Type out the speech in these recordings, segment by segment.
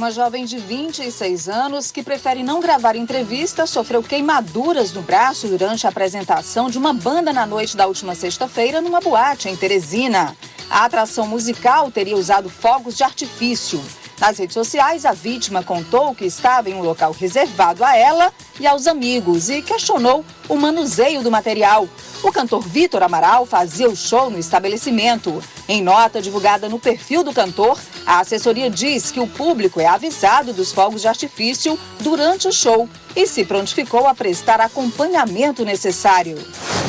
Uma jovem de 26 anos que prefere não gravar entrevista sofreu queimaduras no braço durante a apresentação de uma banda na noite da última sexta-feira numa boate em Teresina. A atração musical teria usado fogos de artifício. Nas redes sociais, a vítima contou que estava em um local reservado a ela e aos amigos e questionou o manuseio do material. O cantor Vítor Amaral fazia o show no estabelecimento. Em nota divulgada no perfil do cantor, a assessoria diz que o público é avisado dos fogos de artifício durante o show e se prontificou a prestar acompanhamento necessário.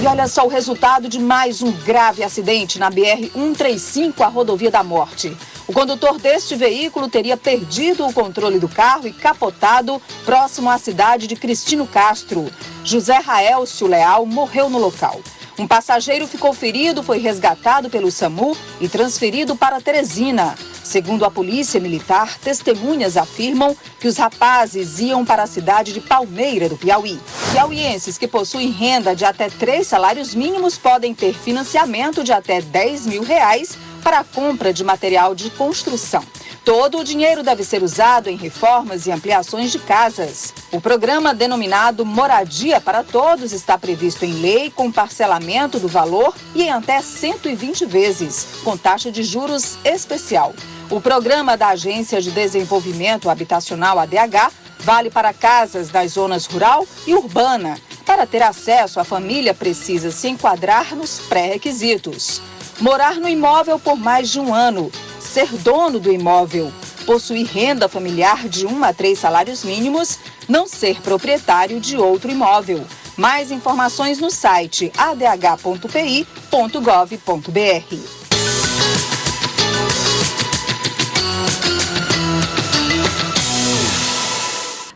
E olha só o resultado de mais um grave acidente na BR-135, a rodovia da morte. O condutor deste veículo teria perdido o controle do carro e capotado próximo à cidade de Cristino Castro. José Raelcio Leal morreu no local. Um passageiro ficou ferido, foi resgatado pelo SAMU e transferido para Teresina. Segundo a Polícia Militar, testemunhas afirmam que os rapazes iam para a cidade de Palmeira, do Piauí. Piauienses que possuem renda de até 3 salários mínimos podem ter financiamento de até R$10 mil para a compra de material de construção. Todo o dinheiro deve ser usado em reformas e ampliações de casas. O programa denominado Moradia para Todos está previsto em lei com parcelamento do valor e em até 120 vezes, com taxa de juros especial. O programa da Agência de Desenvolvimento Habitacional, ADH, vale para casas das zonas rural e urbana. Para ter acesso, a família precisa se enquadrar nos pré-requisitos: morar no imóvel por mais de um ano, ser dono do imóvel, possuir renda familiar de 1 a 3 salários mínimos, não ser proprietário de outro imóvel. Mais informações no site adh.pi.gov.br.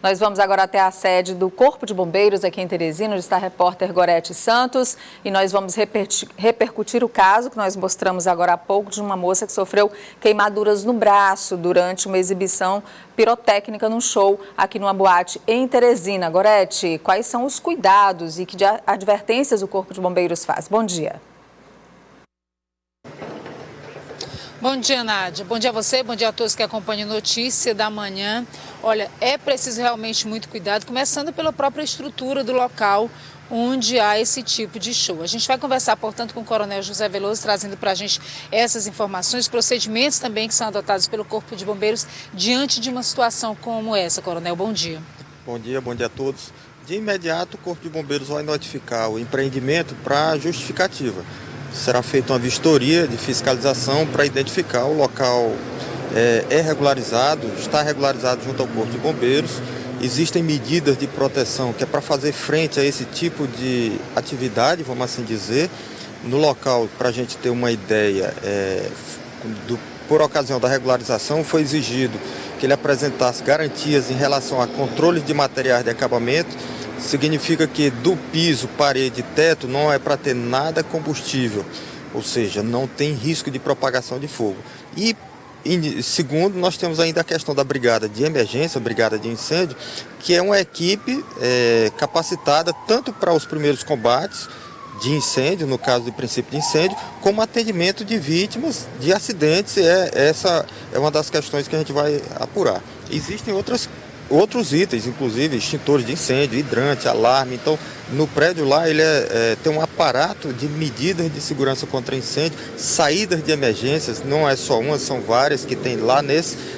Nós vamos agora até a sede do Corpo de Bombeiros aqui em Teresina, onde está a repórter Gorete Santos, e nós vamos repercutir o caso que nós mostramos agora há pouco de uma moça que sofreu queimaduras no braço durante uma exibição pirotécnica num show aqui numa boate em Teresina. Gorete, quais são os cuidados e que advertências o Corpo de Bombeiros faz? Bom dia. Bom dia, Nádia. Bom dia a você, bom dia a todos que acompanham a Notícia da Manhã. Olha, é preciso realmente muito cuidado, começando pela própria estrutura do local onde há esse tipo de show. A gente vai conversar, portanto, com o Coronel José Veloso, trazendo para a gente essas informações, procedimentos também que são adotados pelo Corpo de Bombeiros diante de uma situação como essa. Coronel, bom dia. Bom dia a todos. De imediato, o Corpo de Bombeiros vai notificar o empreendimento para justificativa. Será feita uma vistoria de fiscalização para identificar o local é regularizado, está regularizado junto ao Corpo de Bombeiros. Existem medidas de proteção que é para fazer frente a esse tipo de atividade, vamos assim dizer. No local, para a gente ter uma ideia, por ocasião da regularização, foi exigido que ele apresentasse garantias em relação a controles de materiais de acabamento. Significa que do piso, parede e teto não é para ter nada combustível, ou seja, não tem risco de propagação de fogo. E segundo, nós temos ainda a questão da brigada de emergência, brigada de incêndio, que é uma equipe capacitada tanto para os primeiros combates de incêndio, no caso de princípio de incêndio, como atendimento de vítimas de acidentes. Essa é uma das questões que a gente vai apurar. Existem outros itens, inclusive extintores de incêndio, hidrante, alarme. Então, no prédio lá, ele tem um aparato de medidas de segurança contra incêndio, saídas de emergências, não é só uma, são várias que tem lá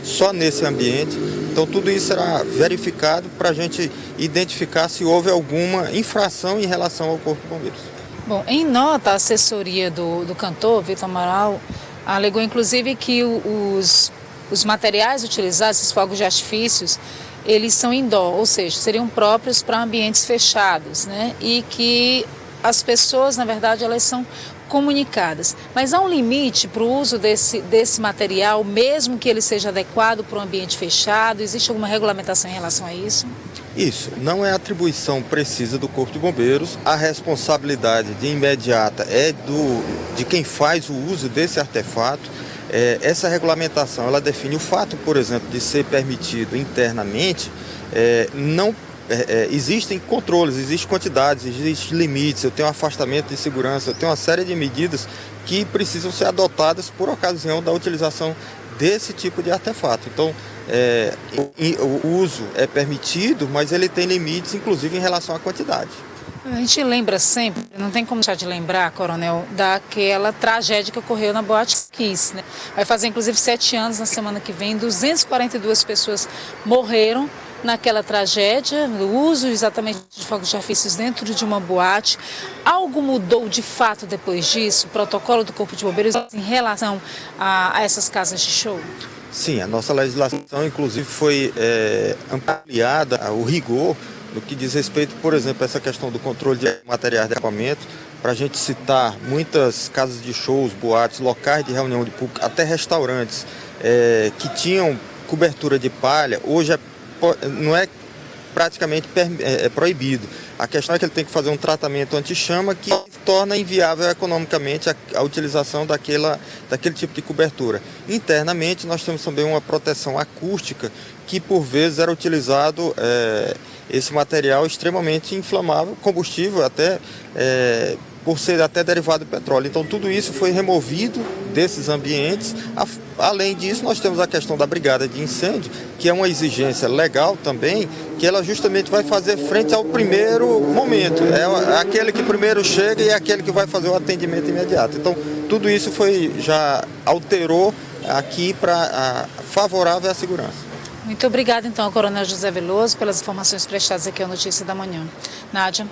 só nesse ambiente. Então, tudo isso será verificado para a gente identificar se houve alguma infração em relação ao Corpo de Bombeiros. Bom, em nota, a assessoria do cantor, Vítor Amaral, alegou inclusive que os materiais utilizados, esses fogos de artifícios, eles são indoor, ou seja, seriam próprios para ambientes fechados, né? E que as pessoas, na verdade, elas são comunicadas. Mas há um limite para o uso desse material, mesmo que ele seja adequado para um ambiente fechado? Existe alguma regulamentação em relação a isso? Isso, não é atribuição precisa do Corpo de Bombeiros. A responsabilidade de imediata é de quem faz o uso desse artefato. Essa regulamentação, ela define o fato, por exemplo, de ser permitido internamente, existem controles, existem quantidades, existem limites, eu tenho afastamento de segurança, eu tenho uma série de medidas que precisam ser adotadas por ocasião da utilização desse tipo de artefato. Então, o uso é permitido, mas ele tem limites, inclusive em relação à quantidade. A gente lembra sempre, não tem como deixar de lembrar, Coronel, daquela tragédia que ocorreu na Boate Kiss, né? Vai fazer inclusive 7 anos na semana que vem, 242 pessoas morreram naquela tragédia, no uso exatamente de fogos de artifícios dentro de uma boate. Algo mudou de fato depois disso, o protocolo do Corpo de Bombeiros em relação a essas casas de show? Sim, a nossa legislação inclusive foi ampliada, o rigor, no que diz respeito, por exemplo, a essa questão do controle de materiais de equipamento, para a gente citar muitas casas de shows, boates, locais de reunião de público, até restaurantes que tinham cobertura de palha, hoje não é praticamente proibido. A questão é que ele tem que fazer um tratamento anti-chama que torna inviável economicamente a utilização daquele tipo de cobertura. Internamente, nós temos também uma proteção acústica que, por vezes, era utilizado esse material extremamente inflamável, combustível até, por ser até derivado do petróleo. Então, tudo isso foi removido desses ambientes. Além disso, nós temos a questão da brigada de incêndio, que é uma exigência legal também, que ela justamente vai fazer frente ao primeiro momento. É aquele que primeiro chega e é aquele que vai fazer o atendimento imediato. Então, tudo isso já alterou aqui para favorável à segurança. Muito obrigada, então, ao Coronel José Veloso, pelas informações prestadas aqui ao Notícia da Manhã. Nádia.